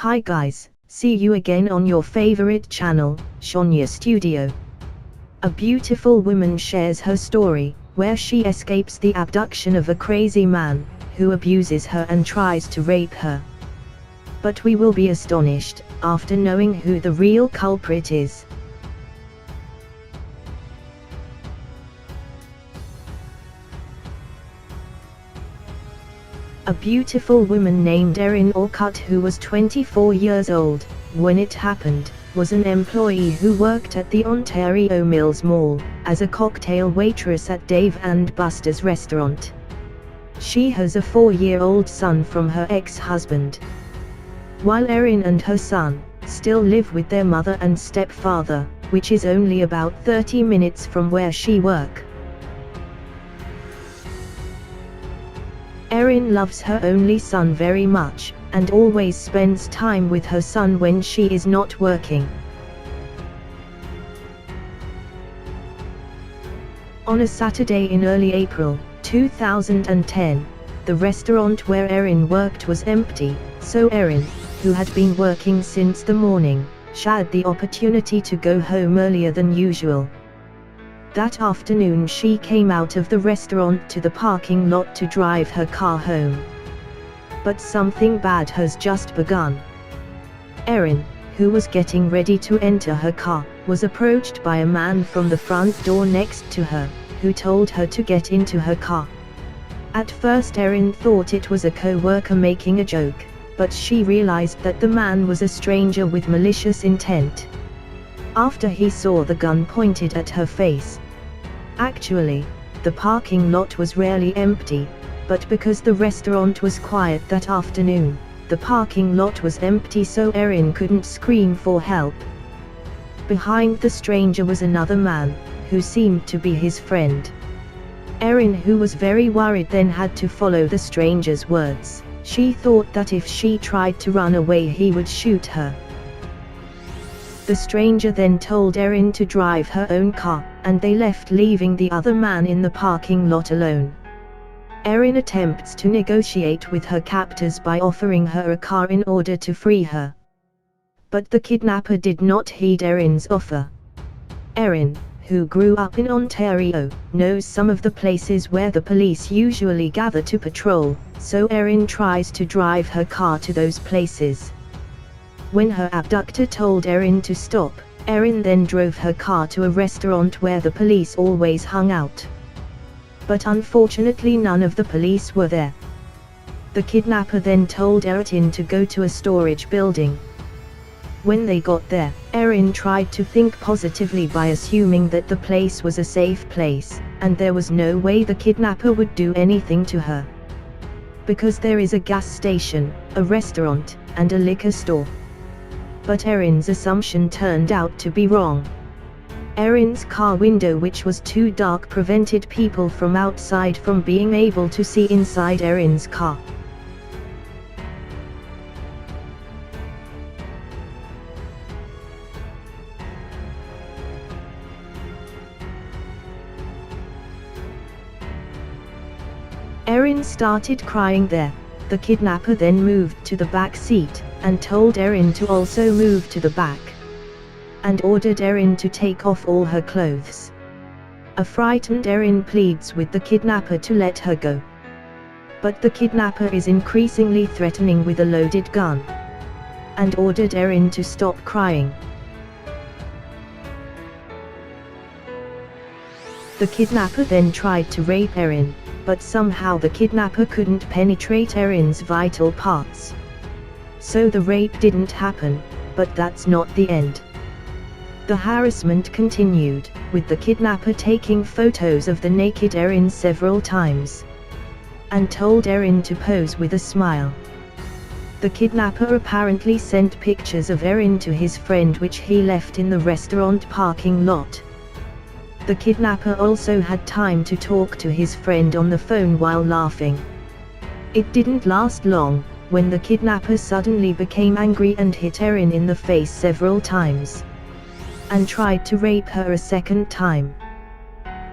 Hi guys, see you again on your favorite channel, Shania Studio. A beautiful woman shares her story, where she escapes the abduction of a crazy man, who abuses her and tries to rape her. But we will be astonished, after knowing who the real culprit is. A beautiful woman named Erin Orcutt, who was 24 years old, when it happened, was an employee who worked at the Ontario Mills Mall, as a cocktail waitress at Dave and Buster's restaurant. She has a 4-year-old son from her ex-husband. While Erin and her son still live with their mother and stepfather, which is only about 30 minutes from where she works. Erin loves her only son very much, and always spends time with her son when she is not working. On a Saturday in early April 2010, the restaurant where Erin worked was empty, so Erin, who had been working since the morning, had the opportunity to go home earlier than usual. That afternoon she came out of the restaurant to the parking lot to drive her car home. But something bad has just begun. Erin, who was getting ready to enter her car, was approached by a man from the front door next to her, who told her to get into her car. At first Erin thought it was a co-worker making a joke, but she realized that the man was a stranger with malicious intent. After he saw the gun pointed at her face. Actually, the parking lot was rarely empty, but because the restaurant was quiet that afternoon, the parking lot was empty, so Erin couldn't scream for help. Behind the stranger was another man, who seemed to be his friend. Erin, who was very worried, then had to follow the stranger's words. She thought that if she tried to run away he would shoot her. The stranger then told Erin to drive her own car, and they left, leaving the other man in the parking lot alone. Erin attempts to negotiate with her captors by offering her a car in order to free her. But the kidnapper did not heed Erin's offer. Erin, who grew up in Ontario, knows some of the places where the police usually gather to patrol, so Erin tries to drive her car to those places. When her abductor told Erin to stop, Erin then drove her car to a restaurant where the police always hung out. But unfortunately none of the police were there. The kidnapper then told Erin to go to a storage building. When they got there, Erin tried to think positively by assuming that the place was a safe place, and there was no way the kidnapper would do anything to her. Because there is a gas station, a restaurant, and a liquor store. But Erin's assumption turned out to be wrong. Erin's car window, which was too dark, prevented people from outside from being able to see inside Erin's car. Erin started crying there. The kidnapper then moved to the back seat, and told Erin to also move to the back, and ordered Erin to take off all her clothes. A frightened Erin pleads with the kidnapper to let her go. But the kidnapper is increasingly threatening with a loaded gun, and ordered Erin to stop crying. The kidnapper then tried to rape Erin, but somehow the kidnapper couldn't penetrate Erin's vital parts. So the rape didn't happen, but that's not the end. The harassment continued, with the kidnapper taking photos of the naked Erin several times, and told Erin to pose with a smile. The kidnapper apparently sent pictures of Erin to his friend, which he left in the restaurant parking lot. The kidnapper also had time to talk to his friend on the phone while laughing. It didn't last long, when the kidnapper suddenly became angry and hit Erin in the face several times, and tried to rape her a second time.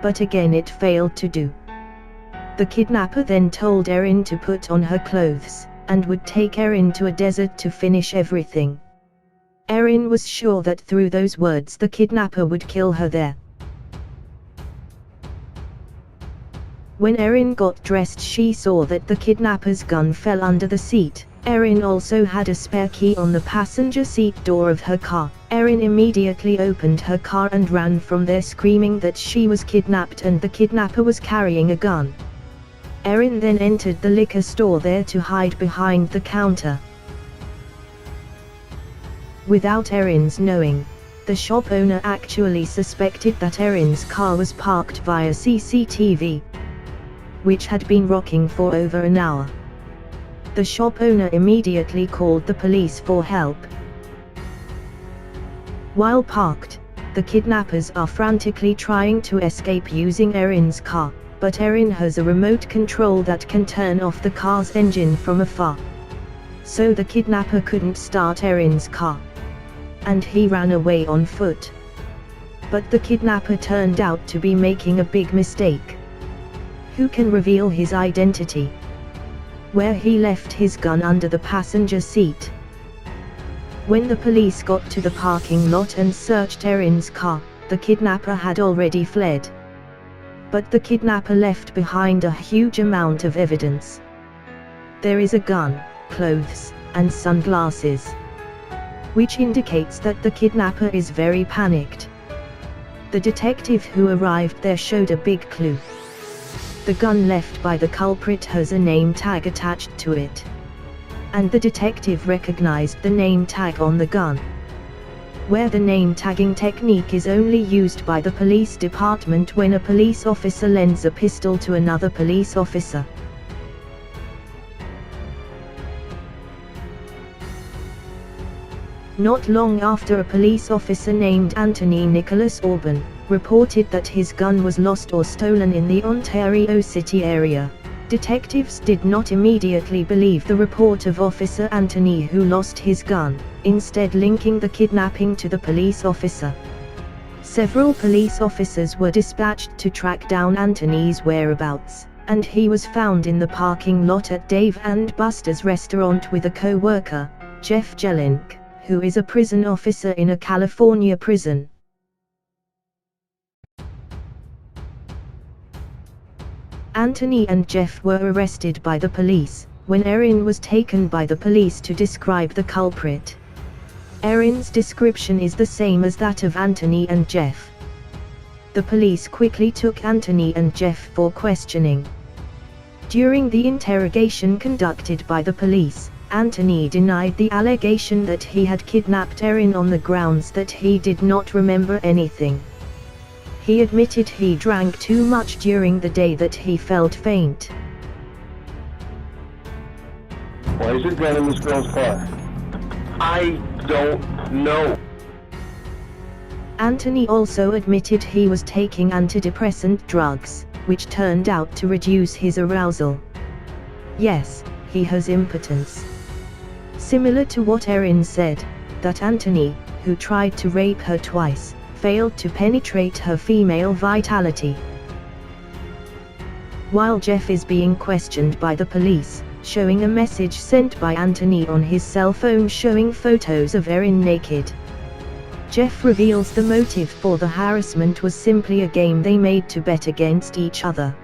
But again it failed to do. The kidnapper then told Erin to put on her clothes, and would take Erin to a desert to finish everything. Erin was sure that through those words the kidnapper would kill her there. When Erin got dressed, she saw that the kidnapper's gun fell under the seat. Erin also had a spare key on the passenger seat door of her car. Erin immediately opened her car and ran from there, screaming that she was kidnapped and the kidnapper was carrying a gun. Erin then entered the liquor store there to hide behind the counter. Without Erin's knowing, the shop owner actually suspected that Erin's car was parked via CCTV, which had been rocking for over an hour. The shop owner immediately called the police for help. While parked, the kidnappers are frantically trying to escape using Erin's car, but Erin has a remote control that can turn off the car's engine from afar. So the kidnapper couldn't start Erin's car, and he ran away on foot. But the kidnapper turned out to be making a big mistake. Who can reveal his identity? Where he left his gun under the passenger seat. When the police got to the parking lot and searched Erin's car, the kidnapper had already fled. But the kidnapper left behind a huge amount of evidence. There is a gun, clothes, and sunglasses, which indicates that the kidnapper is very panicked. The detective who arrived there showed a big clue. The gun left by the culprit has a name tag attached to it, and the detective recognized the name tag on the gun, where the name tagging technique is only used by the police department when a police officer lends a pistol to another police officer. Not long after, a police officer named Anthony Nicholas Orban reported that his gun was lost or stolen in the Ontario City area. Detectives did not immediately believe the report of Officer Anthony, who lost his gun, instead linking the kidnapping to the police officer. Several police officers were dispatched to track down Anthony's whereabouts, and he was found in the parking lot at Dave and Buster's restaurant with a co-worker, Jeff Jelink, who is a prison officer in a California prison. Anthony and Jeff were arrested by the police when Erin was taken by the police to describe the culprit. Erin's description is the same as that of Anthony and Jeff. The police quickly took Anthony and Jeff for questioning. During the interrogation conducted by the police, Anthony denied the allegation that he had kidnapped Erin on the grounds that he did not remember anything. He admitted he drank too much during the day, that he felt faint. Why is your gun in this girl's car? I don't know. Anthony also admitted he was taking antidepressant drugs, which turned out to reduce his arousal. Yes, he has impotence. Similar to what Erin said, that Anthony, who tried to rape her twice, failed to penetrate her female vitality. While Jeff is being questioned by the police, showing a message sent by Anthony on his cell phone showing photos of Erin naked, Jeff reveals the motive for the harassment was simply a game they made to bet against each other.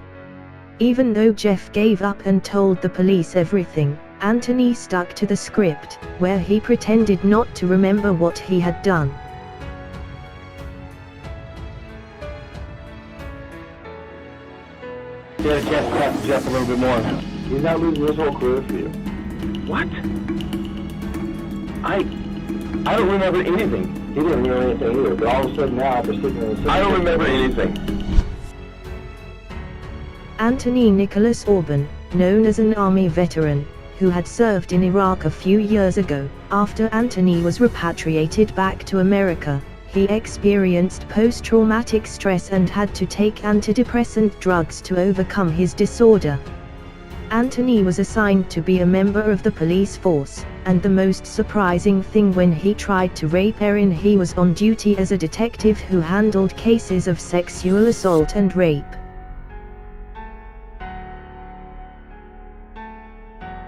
Even though Jeff gave up and told the police everything, Anthony stuck to the script, where he pretended not to remember what he had done. Yeah, Jeff, talk to Jeff a little bit more. He's not losing his whole career for you. What? I don't remember anything. He didn't remember anything either, but all of a sudden now they're sitting in the I don't remember anything. Anthony Nicholas Orban, known as an Army veteran, who had served in Iraq a few years ago, after Anthony was repatriated back to America, he experienced post-traumatic stress and had to take antidepressant drugs to overcome his disorder. Anthony was assigned to be a member of the police force, and the most surprising thing, when he tried to rape Erin, he was on duty as a detective who handled cases of sexual assault and rape.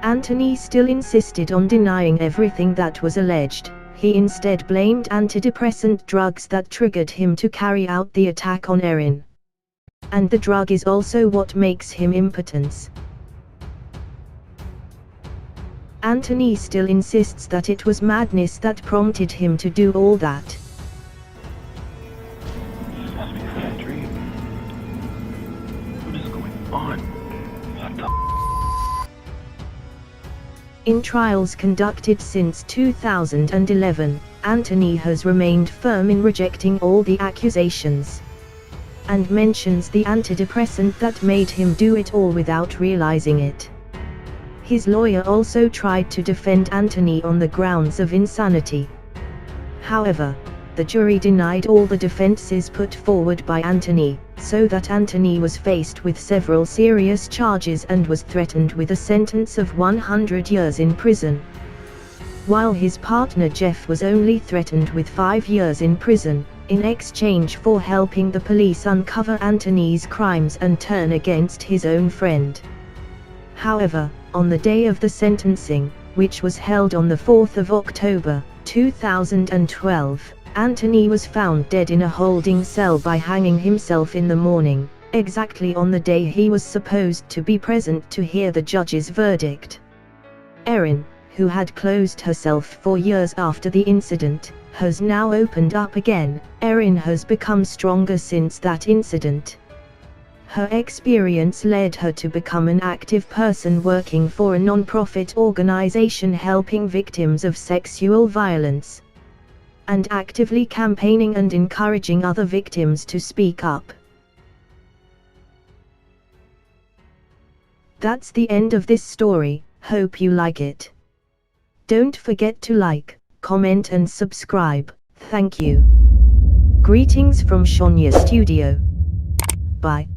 Anthony still insisted on denying everything that was alleged. He instead blamed antidepressant drugs that triggered him to carry out the attack on Erin. And the drug is also what makes him impotent. Anthony still insists that it was madness that prompted him to do all that. This must be a bad dream. What is going on? What the In trials conducted since 2011, Anthony has remained firm in rejecting all the accusations. And mentions the antidepressant that made him do it all without realizing it. His lawyer also tried to defend Anthony on the grounds of insanity. However, the jury denied all the defenses put forward by Anthony, so that Anthony was faced with several serious charges and was threatened with a sentence of 100 years in prison. While his partner Jeff was only threatened with 5 years in prison, in exchange for helping the police uncover Anthony's crimes and turn against his own friend. However, on the day of the sentencing, which was held on the 4th of October, 2012, Anthony was found dead in a holding cell by hanging himself in the morning, exactly on the day he was supposed to be present to hear the judge's verdict. Erin, who had closed herself for years after the incident, has now opened up again. Erin has become stronger since that incident. Her experience led her to become an active person working for a non-profit organization helping victims of sexual violence, and actively campaigning and encouraging other victims to speak up. That's the end of this story. Hope you like it. Don't forget to like, comment and subscribe. Thank you. Greetings from Shania Studio. Bye.